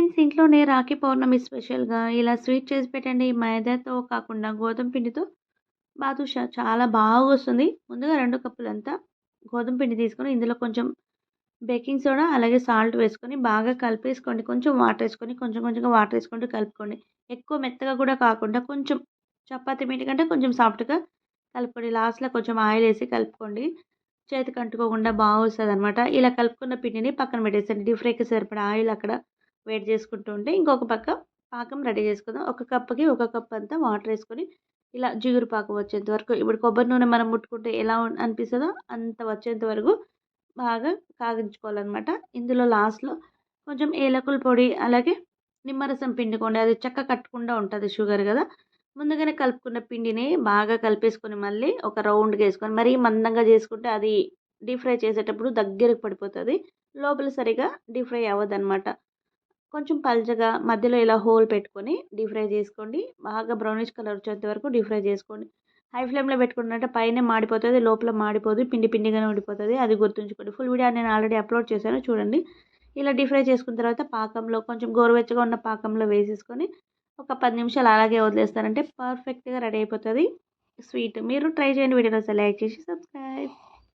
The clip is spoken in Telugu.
ఫ్రెండ్స్ ఇంట్లోనే రాఖీ పౌర్ణమి స్పెషల్‌గా ఇలా స్వీట్ చేసి పెట్టండి. మైదాతో కాకుండా గోధుమ పిండితో బాదుషా చాలా బాగొస్తుంది. ముందుగా 2 కప్పులంతా గోధుమ పిండి తీసుకొని ఇందులో కొంచెం బేకింగ్ సోడా, అలాగే సాల్ట్ వేసుకొని బాగా కలిపేసుకోండి. కొంచెం వాటర్ ఏసుకొని కొంచెం కొంచెంగా వాటర్ ఏసుకుంటూ కలుపుకోండి. ఎక్కువ మెత్తగా కూడా కాకుండా కొంచెం చపాతీ పిండి కంటే కొంచెం సాఫ్ట్‌గా కలుపుకోండి. లాస్ట్‌లో కొంచెం ఆయిల్ ఏసి కలుపుకోండి. చేతికి అంటుకోకుండా వస్తదనమాట. ఇలా కలుపుకున్న పిండిని పక్కన పెట్టేసేయండి. డీప్ ఫ్రైకి సరిపడా ఆయిల్ అక్కడ వేడి చేసుకుంటూ ఉంటే, ఇంకొక పక్క పాకం రెడీ చేసుకుందాం. ఒక కప్పుకి ఒక కప్ అంతా వాటర్ ఏసుకొని ఇలా జిగురు పాకం వచ్చేంత వరకు, ఇప్పుడు కొబ్బరి నూనె మనం ముట్టుకుంటే ఎలా అనిపిస్తదో అంత వచ్చేంత వరకు బాగా కాగించుకోవాలనమాట. ఇందులో లాస్ట్‌లో కొంచెం ఏలకుల పొడి, అలాగే నిమ్మరసం పిండుకోండి. అది చెక్క కట్టకుండా ఉంటది షుగర్ గదా! ముందుగానే కలుపుకున్న పిండిని బాగా కలిపేసుకొని మళ్ళీ ఒక రౌండ్‌గా ఏసుకొని, మరీ మందంగా చేసుకుంటే అది డీప్ ఫ్రై చేసేటప్పుడు దగ్గరికి పడిపోతది. లోపల సరిగ్గా డీప్ ఫ్రై అవ్వదనమాట. కొంచెం పల్చగా మధ్యలో ఇలా హోల్ పెట్టుకొని డీప్ ఫ్రై చేసుకోండి. బాగా బ్రౌనిష్ కలర్ వచ్చేంత వరకు డీప్ ఫ్రై చేసుకోండి. హై ఫ్లేమ్‌లో పెట్టుకున్నారంటే పైనే మాడిపోతది. లోపల మాడిపోదు. పిండి పిండిగానే ఉండిపోతది. అది గుర్తుంచుకోండి. ఫుల్ వీడియో నేను ఆల్రెడీ అప్‌లోడ్ చేశాను చూడండి. ఇలా డీప్ ఫ్రై చేసుకున్న తర్వాత పాకంలో కొంచెం గోరువెచ్చగా ఉన్న పాకంలో వేసేసుకొని ఒక 10 నిమిషాలు అలాగే వదిలేస్తారంటే పర్ఫెక్ట్‌గా రెడీ అయిపోతది స్వీట్. మీరు ట్రై చేయండి. వీడియో నచ్చితే లైక్ చేసి సబ్స్క్రైబ్.